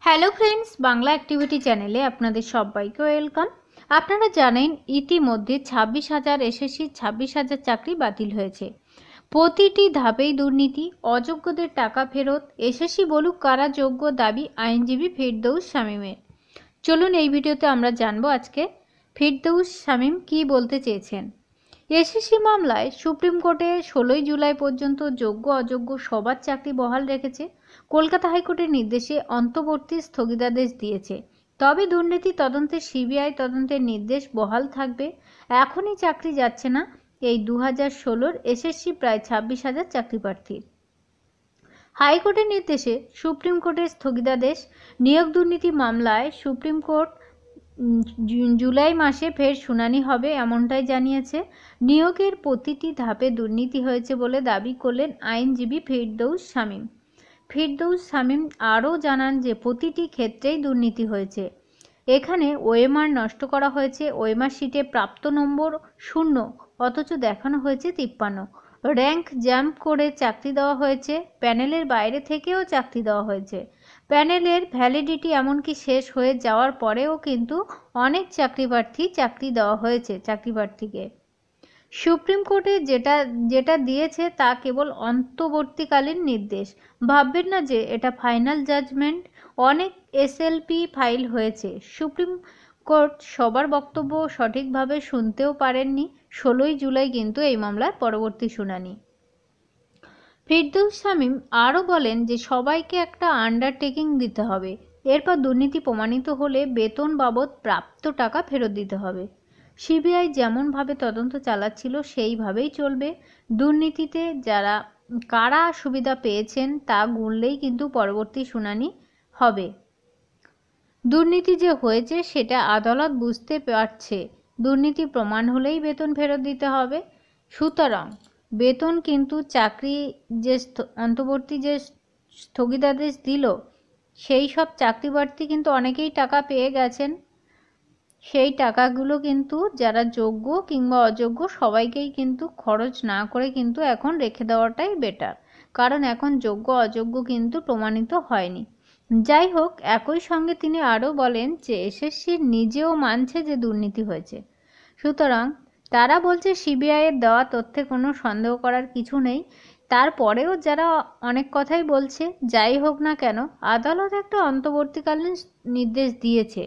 Hello friends, Bangla activity চ্যানেলে আপনাদের সবাইকে ওয়েলকাম। আপনারা জানেন ইতিমধ্যে 26,000 এসএসসি 26,000 চাকরি বাতিল হয়েছে। প্রতিটি ধাপেই দুর্নীতি, অযোগ্যদের টাকা ফেরত, এসএসসি বলুক কারা যোগ্য দাবি আইনজীবী ফিরদৌস শামীমের। চলুন এই ভিডিওতে আমরা জানবো আজকে ফিরদৌস শামীম কী বলতে চেয়েছেন। এসএসসি মামলায় সুপ্রিম কোর্টে 16 জুলাই পর্যন্ত যোগ্য অযোগ্য সবার চাকরি বহাল রেখেছে। কলকাতা হাইকোর্টের নির্দেশে অন্তর্বর্তী স্থগিতাদেশ দিয়েছে। তবে দুর্নীতি তদন্তে সিবিআই তদন্তের নির্দেশ বহাল থাকবে। এখনই চাকরি যাচ্ছে না এই 2016 এসএসসি প্রায় 26,000 চাকরি প্রার্থীর। হাইকোর্টের নির্দেশে সুপ্রিম কোর্টের স্থগিতাদেশ। নিয়োগ দুর্নীতি মামলায় সুপ্রিম কোর্ট জুলাই মাসে ফের শুনানি হবে এমনটাই জানিয়েছে। নিয়োগের প্রতিটি ধাপে দুর্নীতি হয়েছে বলে দাবি করলেন আইনজীবী ফিরদৌস শামীম। ফিরদৌস শামীম আরও জানান যে প্রতিটি ক্ষেত্রেই দুর্নীতি হয়েছে। এখানে ওএমআর নষ্ট করা হয়েছে, ওএমআর শিটে প্রাপ্ত নম্বর 0 অথচ দেখানো হয়েছে 53। র্যাঙ্ক জাম্প করে চাকরি দেওয়া হয়েছে, প্যানেলের বাইরে থেকেও চাকরি দেওয়া হয়েছে। প্যানেলের ভ্যালিডিটি এমনকি শেষ হয়ে যাওয়ার পরেও কিন্তু অনেক চাকরি দেওয়া হয়েছে চাকরিপ্রার্থীকে। সুপ্রিম কোর্টে যেটা দিয়েছে তা কেবল অন্তর্বর্তীকালীন নির্দেশ। ভাববেন না যে এটা ফাইনাল জাজমেন্ট। অনেক এসএলপি ফাইল হয়েছে। সুপ্রিম কোর্ট সবার বক্তব্য সঠিকভাবে শুনতেও পারেননি। 16 জুলাই কিন্তু এই মামলার পরবর্তী শুনানি। ফিরদৌস শামীম আরও বলেন যে সবাইকে একটা আন্ডারটেকিং দিতে হবে। এরপর দুর্নীতি প্রমাণিত হলে বেতন বাবদ প্রাপ্ত টাকা ফেরত দিতে হবে। সিবিআই যেমনভাবে তদন্ত চালাচ্ছিল সেইভাবেই চলবে। দুর্নীতিতে কারা সুবিধা পেয়েছেন তা গুনলেই কিন্তু পরবর্তী শুনানি হবে। দুর্নীতি যে হয়েছে সেটা আদালত বুঝতে পারছে। দুর্নীতি প্রমাণ হলেই বেতন ফেরত দিতে হবে। সুতরাং বেতন কিন্তু চাকরি যে অন্তর্বর্তী যে স্থগিতাদেশ দিল সেই সব চাকরি প্রার্থী কিন্তু অনেকেই টাকা পেয়ে গেছেন। সেই টাকাগুলো কিন্তু যারা যোগ্য কিংবা অযোগ্য সবাইকেই কিন্তু খরচ না করে কিন্তু এখন রেখে দেওয়াটাই বেটার, কারণ এখন যোগ্য অযোগ্য কিন্তু প্রমাণিত হয়নি। যাই হোক, একই সঙ্গে তিনি আরও বলেন যে এসএসসি নিজেও মানছে যে দুর্নীতি হয়েছে। সুতরাং তারা বলছে সিবিআইয়ের দেওয়া তথ্যে কোনো সন্দেহ করার কিছু নেই। তারপরেও যারা অনেক কথাই বলছে, যাই হোক না কেন আদালত একটা অন্তর্বর্তীকালীন নির্দেশ দিয়েছে।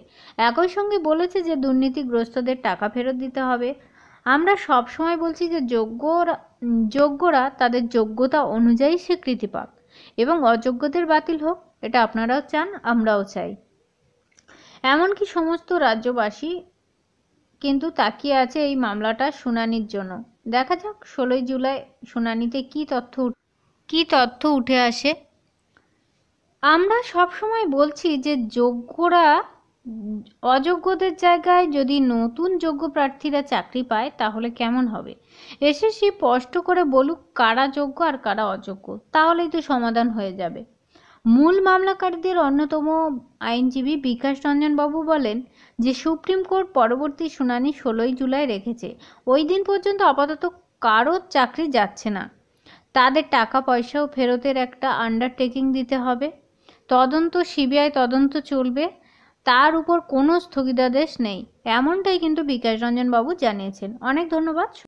একই সঙ্গে বলেছে যে দুর্নীতিগ্রস্তদের টাকা ফেরত দিতে হবে। আমরা সব সময় বলছি যে যোগ্যরা তাদের যোগ্যতা অনুযায়ী স্বীকৃতি পাক এবং অযোগ্যদের বাতিল হোক। এটা আপনারাও চান, আমরাও চাই। এমনকি সমস্ত রাজ্যবাসী কিন্তু তাকিয়ে আছে এই মামলাটার শুনানির জন্য। দেখা যাক 16 জুলাই শুনানিতে কি তথ্য উঠে আসে। আমরা সব সময় বলছি যে যোগ্যরা অযোগ্যদের জায়গায় যদি নতুন যোগ্য প্রার্থীরা চাকরি পায় তাহলে কেমন হবে। এসএসসি স্পষ্ট করে বলুক কারা যোগ্য আর কারা অযোগ্য, তাহলেই তো সমাধান হয়ে যাবে। মূল মামলাকারীদের অন্যতম আইনজীবী বিকাশ রঞ্জন বাবু বলেন যে সুপ্রিম কোর্ট পরবর্তী শুনানি 16 জুলাই রেখেছে। ওই দিন পর্যন্ত আপাতত কারোর চাকরি যাচ্ছে না। তাদের টাকা পয়সাও ফেরতের একটা আন্ডারটেকিং দিতে হবে। সিবিআই তদন্ত চলবে, তার উপর কোনো স্থগিতাদেশ নেই, এমনটাই কিন্তু বিকাশ রঞ্জন বাবু জানিয়েছেন। অনেক ধন্যবাদ।